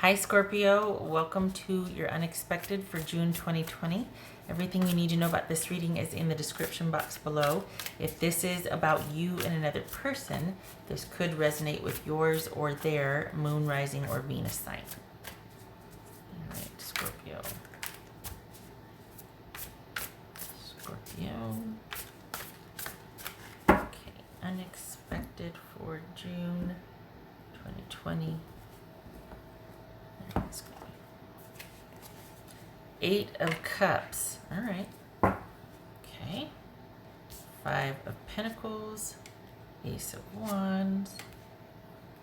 Hi Scorpio, welcome to your unexpected for June 2020. Everything you need to know about this reading is in the description box below. If this is about you and another person, this could resonate with yours or their moon, rising, or Venus sign. All right, Scorpio. Scorpio. Okay, unexpected for June 2020. Eight of Cups. All right. Okay. Five of Pentacles. Ace of Wands.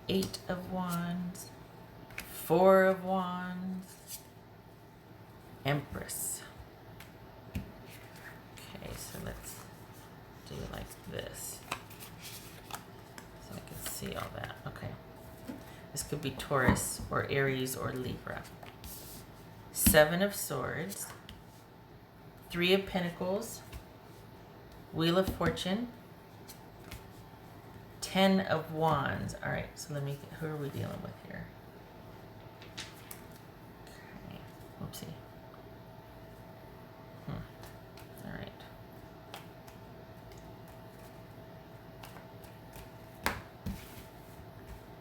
Eight of Wands. Four of Wands. Empress. Okay, so let's do it like this. So I can see all that. Okay. This could be Taurus or Aries or Libra. Seven of Swords, Three of Pentacles, Wheel of Fortune, 10 of Wands. All right, so let me, who are we dealing with here? Okay, whoopsie. All right. What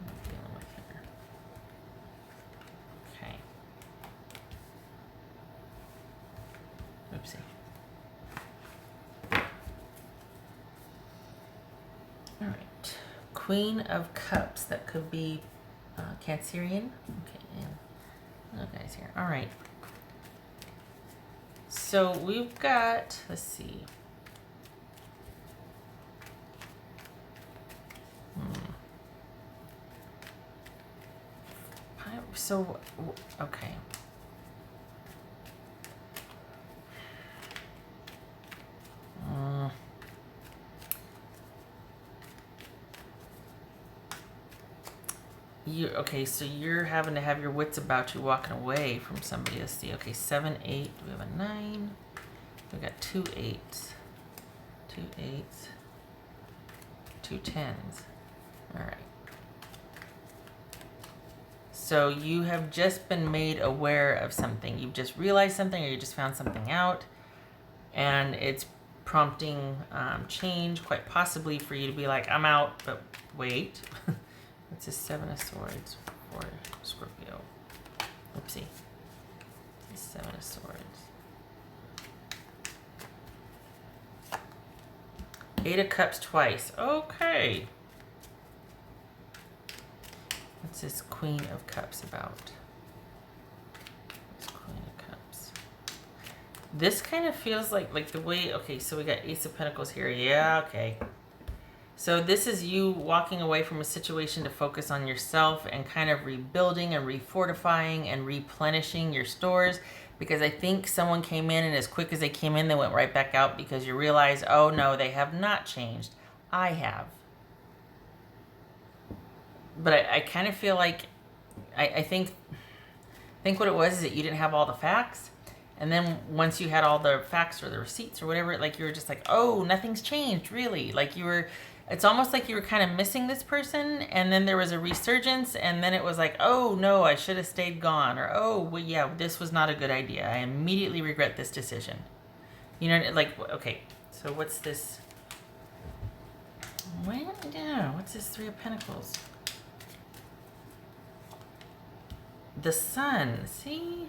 am I dealing with here? Okay. Oopsie. All right. Queen of Cups. That could be Cancerian. Okay, and no guys here. All right. So we've got, let's see. So, okay. Okay, so you're having to have your wits about you walking away from somebody. Let's see. Okay, 7, 8. We have a 9. We got 2 8s. 2 8s. 2 10s. All right. So you have just been made aware of something. You've just realized something, or you just found something out, and it's prompting change, quite possibly for you to be like, I'm out, but wait. It's a 7 of Swords for Scorpio. Oopsie. It's a 7 of Swords. 8 of Cups twice. Okay. What's this Queen of Cups about? This Queen of Cups. This kind of feels like the way, okay, so we got Ace of Pentacles here. Yeah, okay. So this is you walking away from a situation to focus on yourself and kind of rebuilding and refortifying and replenishing your stores, because I think someone came in and as quick as they came in, they went right back out because you realize, oh no, they have not changed. I have. But I kind of feel like, I think what it was is that you didn't have all the facts. And then once you had all the facts or the receipts or whatever, like you were just like, oh, nothing's changed, really. Like you were, it's almost like you were kind of missing this person. And then there was a resurgence. And then it was like, oh, no, I should have stayed gone. Or, oh, well, yeah, this was not a good idea. I immediately regret this decision. You know, like, okay, so what's this? Well, yeah, what's this 3 of Pentacles? The Sun, see?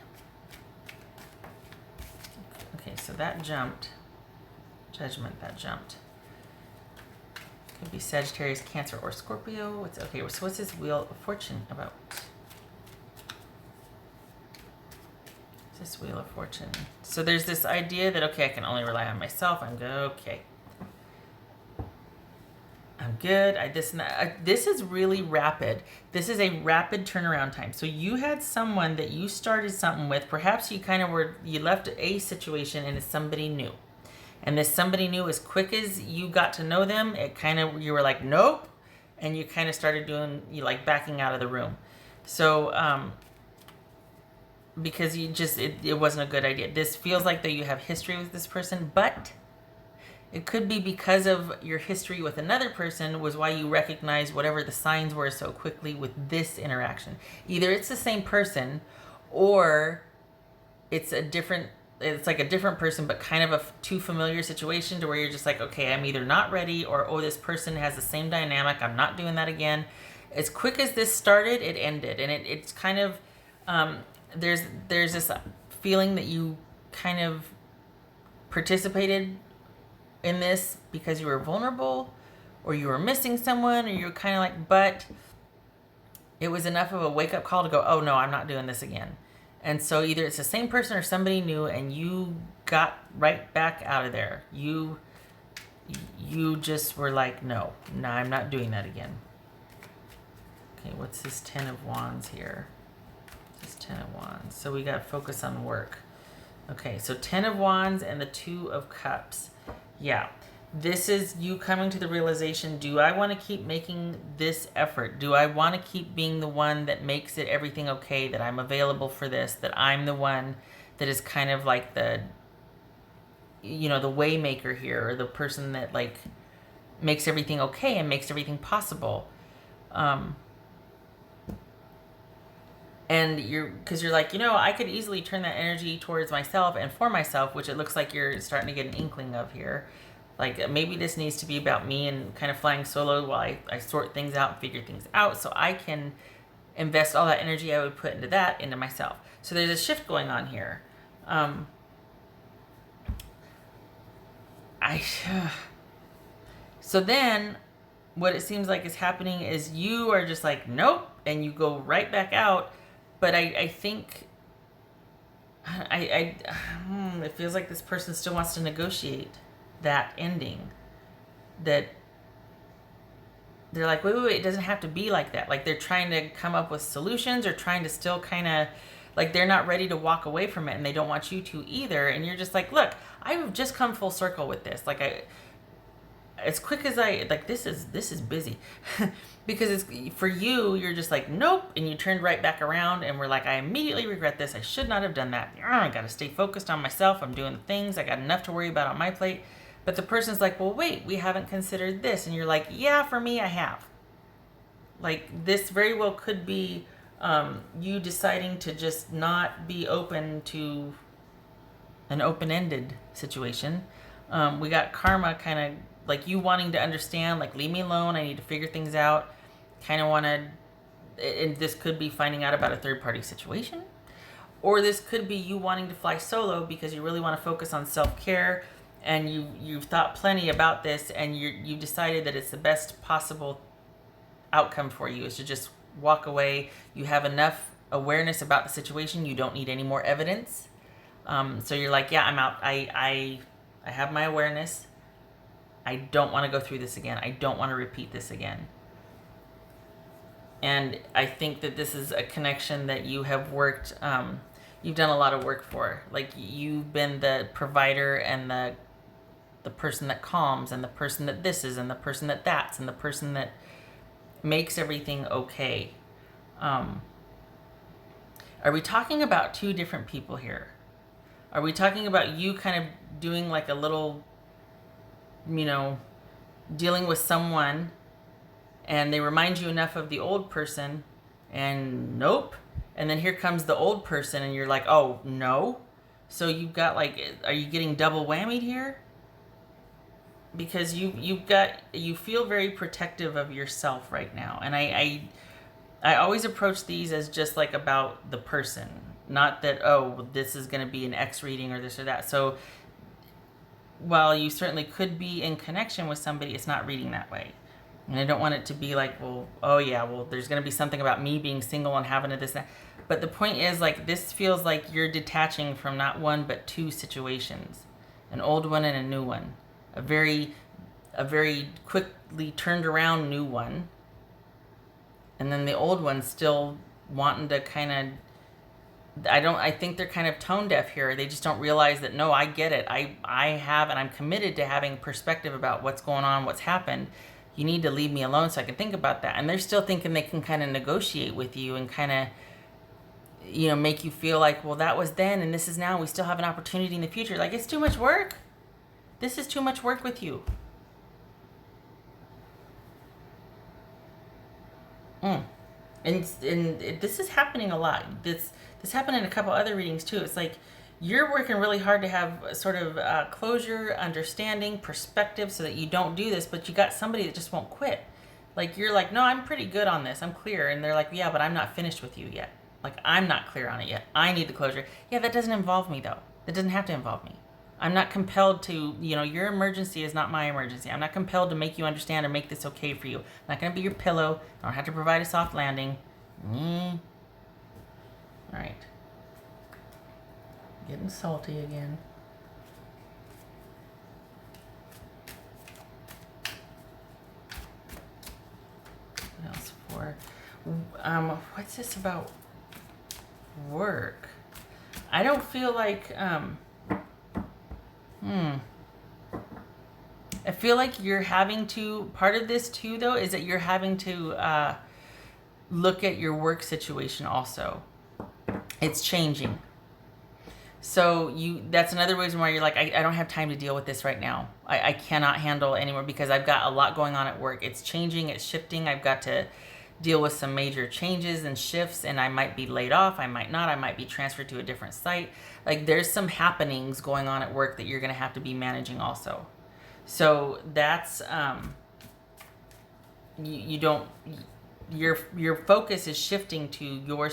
Okay, so that jumped. Judgment, that jumped. Could be Sagittarius, Cancer, or Scorpio. Okay, so what's this Wheel of Fortune about? What's this Wheel of Fortune? So there's this idea that, okay, I can only rely on myself. I'm good, okay. I'm good. This is really rapid. This is a rapid turnaround time. So you had someone that you started something with. Perhaps you kind of you left a situation and it's somebody new. And this somebody new, as quick as you got to know them, you were like, nope. And you kind of started like backing out of the room. So, because it wasn't a good idea. This feels like that you have history with this person, but It could be because of your history with another person was why you recognize whatever the signs were so quickly with this interaction. Either it's the same person or it's like a different person, but kind of a too familiar situation to where you're just like, okay, I'm either not ready or, oh, this person has the same dynamic. I'm not doing that again. As quick as this started, it ended. And it's kind of, there's this feeling that you kind of participated in this because you were vulnerable or you were missing someone or you were kind of like, but it was enough of a wake-up call to go, oh no, I'm not doing this again. And so either it's the same person or somebody new and you got right back out of there. You just were like, no, I'm not doing that again. Okay, what's this 10 of Wands here? This 10 of Wands. So we got to focus on work. Okay, so 10 of Wands and the 2 of Cups. Yeah, this is you coming to the realization, do I want to keep making this effort? Do I want to keep being the one that makes it everything okay, that I'm available for this, that I'm the one that is kind of like the, you know, the way maker here, or the person that like makes everything okay and makes everything possible? And because you're like, you know, I could easily turn that energy towards myself and for myself, which it looks like you're starting to get an inkling of here. Like maybe this needs to be about me and kind of flying solo while I sort things out and figure things out so I can invest all that energy I would put into that into myself. So there's a shift going on here. So then what it seems like is happening is you are just like, nope, and you go right back out. But I think it feels like this person still wants to negotiate that ending. That they're like, wait, it doesn't have to be like that. Like they're trying to come up with solutions or trying to still kind of, like they're not ready to walk away from it and they don't want you to either. And you're just like, look, I've just come full circle with this. Like as quick as this is busy. Because it's for you, you're just like, nope, and you turned right back around and we're like, I immediately regret this. I should not have done that. I got to stay focused on myself. I'm doing the things. I got enough to worry about on my plate. But the person's like, well, wait, we haven't considered this. And you're like, yeah, for me, I have. Like this very well could be you deciding to just not be open to an open-ended situation. We got karma kind of like you wanting to understand, like, leave me alone. I need to figure things out. Kind of want to, and this could be finding out about a third-party situation. Or this could be you wanting to fly solo because you really want to focus on self-care and you've thought plenty about this and you've decided that it's the best possible outcome for you is to just walk away. You have enough awareness about the situation. You don't need any more evidence. So you're like, yeah, I'm out. I have my awareness. I don't want to go through this again. I don't want to repeat this again. And I think that this is a connection that you have worked, you've done a lot of work for. Like you've been the provider and the person that calms and the person that this is and the person that that's and the person that makes everything okay. Are we talking about two different people here? Are we talking about you kind of doing like a little, you know, dealing with someone and they remind you enough of the old person and nope. And then here comes the old person and you're like, oh, no. So you've got like, are you getting double whammied here? Because you feel very protective of yourself right now. And I always approach these as just like about the person. Not that, oh, this is going to be an X reading or this or that. So while you certainly could be in connection with somebody, it's not reading that way. And I don't want it to be like, well, oh yeah, well, there's going to be something about me being single and having this, that. But the point is, like, this feels like you're detaching from not one, but two situations. An old one and a new one. A very quickly turned around new one. And then the old one still wanting to kind of, I think they're kind of tone deaf here. They just don't realize that, no, I get it. I have, and I'm committed to having perspective about what's going on, what's happened. You need to leave me alone so I can think about that. And they're still thinking they can kind of negotiate with you and kind of, you know, make you feel like, well, that was then and this is now. We still have an opportunity in the future. Like, it's too much work. This is too much work with you. And this is happening a lot. This happened in a couple other readings too. It's like you're working really hard to have sort of closure, understanding, perspective, so that you don't do this. But you got somebody that just won't quit. Like you're like, no, I'm pretty good on this. I'm clear, and they're like, yeah, but I'm not finished with you yet. Like I'm not clear on it yet. I need the closure. Yeah, that doesn't involve me though. That doesn't have to involve me. I'm not compelled to, your emergency is not my emergency. I'm not compelled to make you understand or make this okay for you. I'm not going to be your pillow. I don't have to provide a soft landing. All right. Getting salty again. What else for? What's this about work? I don't feel like, I feel like you're having to, part of this too though, is that you're having to look at your work situation also. It's changing. So that's another reason why you're like, I don't have time to deal with this right now. I cannot handle anymore because I've got a lot going on at work. It's changing, it's shifting. I've got to deal with some major changes and shifts, and I might be laid off, I might not, I might be transferred to a different site. Like there's some happenings going on at work that you're going to have to be managing also. So that's your focus is shifting to your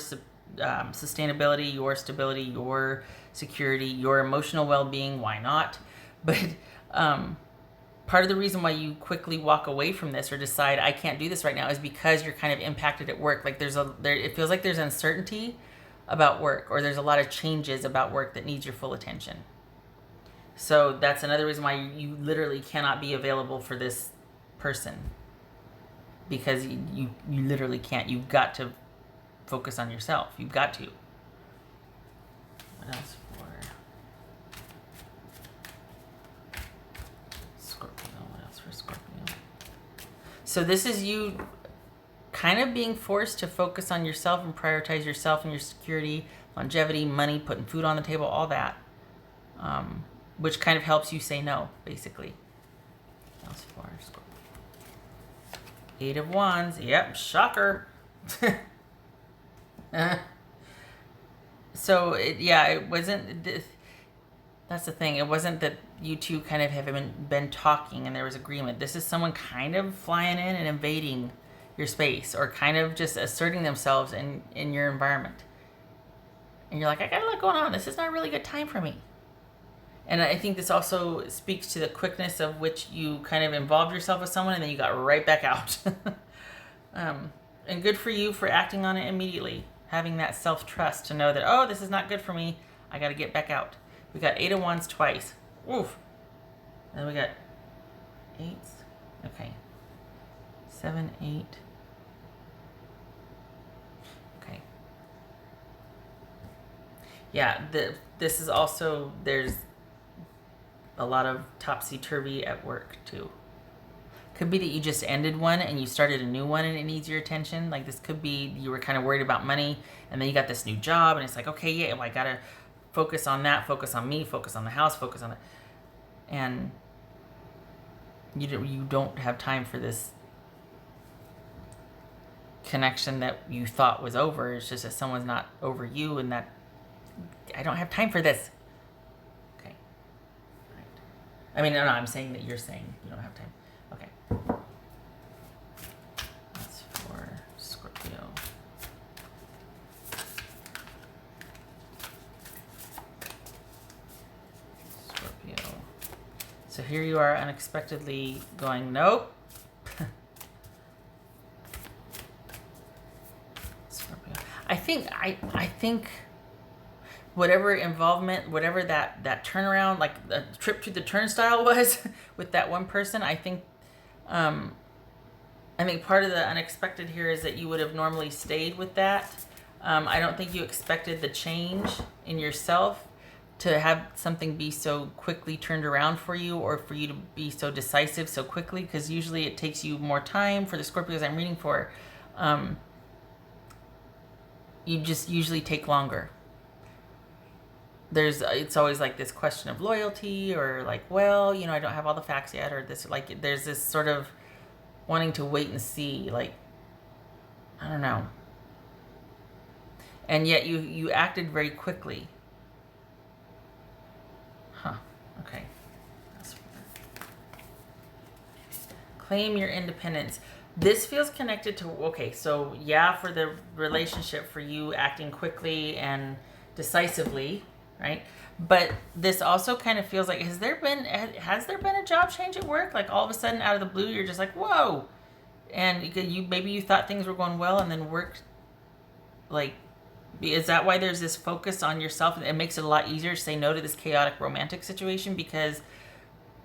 sustainability, your stability, your security, your emotional well-being. Why not? But part of the reason why you quickly walk away from this or decide I can't do this right now is because you're kind of impacted at work. Like it feels like there's uncertainty about work, or there's a lot of changes about work that needs your full attention. So that's another reason why you literally cannot be available for this person, because you literally can't. You've got to focus on yourself. You've got to. What else for Scorpio? What else for Scorpio? So this is you kind of being forced to focus on yourself and prioritize yourself and your security, longevity, money, putting food on the table, all that. Which kind of helps you say no, basically. What else for Scorpio? 8 of Wands. Yep, shocker. So it wasn't. That's the thing. It wasn't that you two kind of have been talking and there was agreement. This is someone kind of flying in and invading your space, or kind of just asserting themselves in your environment. And you're like, I got a lot going on. This is not a really good time for me. And I think this also speaks to the quickness of which you kind of involved yourself with someone and then you got right back out. And good for you for acting on it immediately. Having that self-trust to know that, oh, this is not good for me. I got to get back out. We got 8 of Wands twice. Oof. And we got 8s. Okay. 7, 8. Okay. Yeah, this is also, there's a lot of topsy-turvy at work too. Could be that you just ended one and you started a new one and it needs your attention. Like this could be you were kind of worried about money and then you got this new job and it's like, okay, yeah, well, I gotta focus on that, focus on me, focus on the house, focus on it. And you don't have time for this connection that you thought was over. It's just that someone's not over you, and that I don't have time for this. Okay. Right. I mean, no, I'm saying that you're saying you don't have time. Okay. That's for Scorpio. Scorpio. So here you are unexpectedly going, nope. Scorpio. I think whatever involvement, whatever that turnaround, like the trip to the turnstile was with that one person, I think part of the unexpected here is that you would have normally stayed with that. I don't think you expected the change in yourself to have something be so quickly turned around for you, or for you to be so decisive so quickly, because usually it takes you more time. For the Scorpios I'm reading for, you just usually take longer. it's always like this question of loyalty, or like, well, you know, I don't have all the facts yet, or this, like, there's this sort of wanting to wait and see, like, I don't know. And yet you acted very quickly. Huh. Okay. That's weird. Claim your independence. This feels connected to, okay, so yeah, for the relationship, for you acting quickly and decisively, right? But this also kind of feels like, has there been a job change at work? Like all of a sudden out of the blue, you're just like, whoa. And maybe you thought things were going well, and then work, like, is that why there's this focus on yourself? It makes it a lot easier to say no to this chaotic romantic situation, because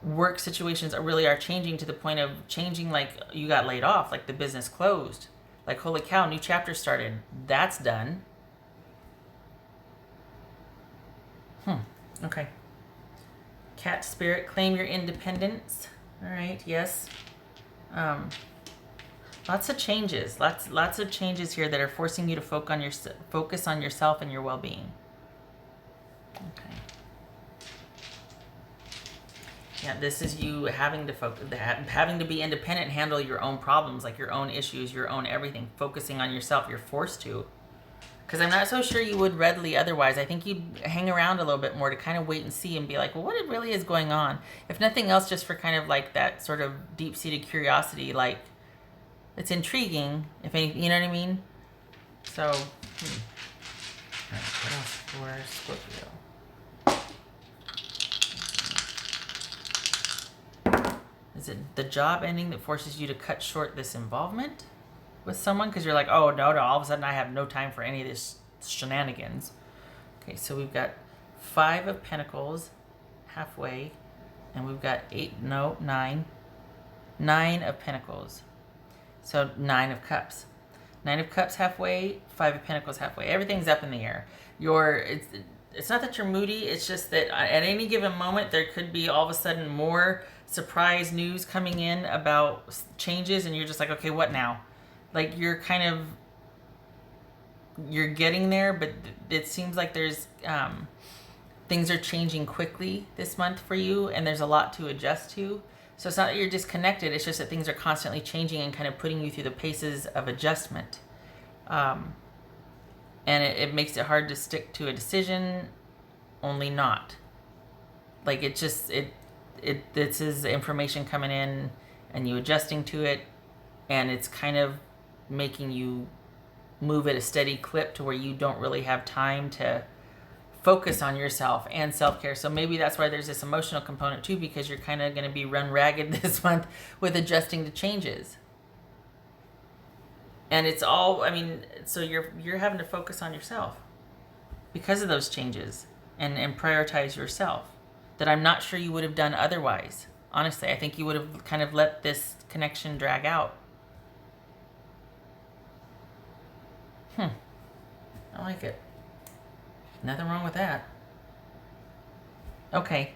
work situations are changing to the point of changing, like you got laid off, like the business closed. Like, holy cow, new chapter started. That's done. Okay. Cat spirit, claim your independence. All right, yes. Lots of changes. Lots of changes here that are forcing you to focus on yourself and your well-being. Okay. Yeah, this is you having to be independent and handle your own problems, like your own issues, your own everything. Focusing on yourself. You're forced to. Because I'm not so sure you would readily otherwise. I think you'd hang around a little bit more to kind of wait and see and be like, well, what it really is going on? If nothing else, just for kind of like that sort of deep-seated curiosity, like, it's intriguing, if any, you know what I mean? So, All right, what else for Scorpio? Is it the job ending that forces you to cut short this involvement with someone? Because you're like, oh, no, all of a sudden I have no time for any of this shenanigans. Okay, so we've got 5 of Pentacles halfway, and we've got 9 of Pentacles. So 9 of Cups. 9 of Cups halfway, 5 of Pentacles halfway. Everything's up in the air. It's not that you're moody, it's just that at any given moment there could be all of a sudden more surprise news coming in about changes, and you're just like, okay, what now? Like, you're getting there, but it seems like there's things are changing quickly this month for you, and there's a lot to adjust to. So it's not that you're disconnected, it's just that things are constantly changing and kind of putting you through the paces of adjustment. And it makes it hard to stick to a decision, only not. Like, this is information coming in and you adjusting to it, and it's kind of making you move at a steady clip to where you don't really have time to focus on yourself and self-care. So maybe that's why there's this emotional component too, because you're kind of going to be run ragged this month with adjusting to changes. And it's all, I mean, so you're having to focus on yourself because of those changes, and prioritize yourself, that I'm not sure you would have done otherwise. Honestly, I think you would have kind of let this connection drag out. I like it. Nothing wrong with that. Okay.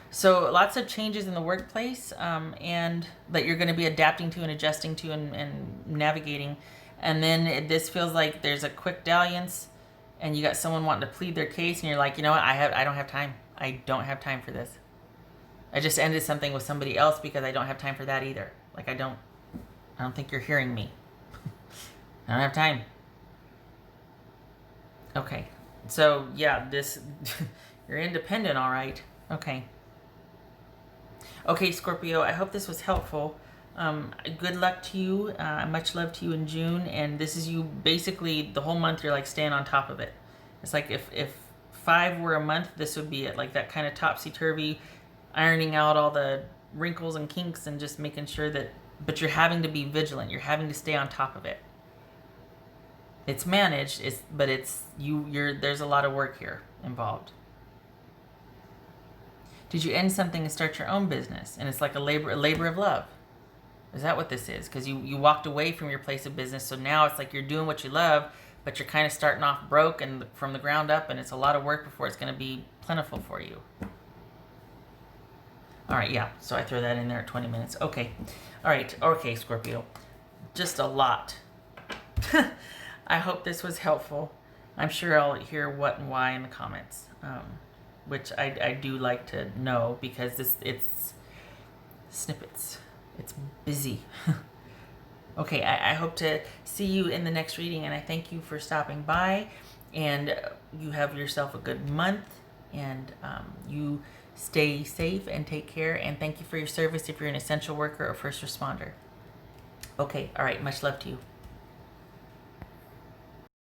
So lots of changes in the workplace, and that you're going to be adapting to and adjusting to and navigating. And then this feels like there's a quick dalliance, and you got someone wanting to plead their case, and you're like, you know what? I don't have time. I don't have time for this. I just ended something with somebody else because I don't have time for that either. Like, I don't think you're hearing me. I don't have time. Okay. So, yeah, you're independent, all right. Okay. Okay, Scorpio, I hope this was helpful. Good luck to you. Much love to you in June. And this is you basically the whole month, you're like staying on top of it. It's like if 5 were a month, this would be it. Like that kind of topsy-turvy, ironing out all the wrinkles and kinks and just making sure that, but you're having to be vigilant. You're having to stay on top of it. It's managed, but there's a lot of work here involved. Did you end something and start your own business? And it's like a labor of love. Is that what this is? Because you walked away from your place of business, so now it's like you're doing what you love, but you're kind of starting off broke and from the ground up, and it's a lot of work before it's going to be plentiful for you. All right, yeah, so I throw that in there at 20 minutes. Okay. All right, okay, Scorpio. Just a lot. I hope this was helpful. I'm sure I'll hear what and why in the comments, which I do like to know because it's snippets. It's busy. Okay, I hope to see you in the next reading, and I thank you for stopping by, and you have yourself a good month, and you stay safe and take care, and thank you for your service if you're an essential worker or first responder. Okay, all right, much love to you.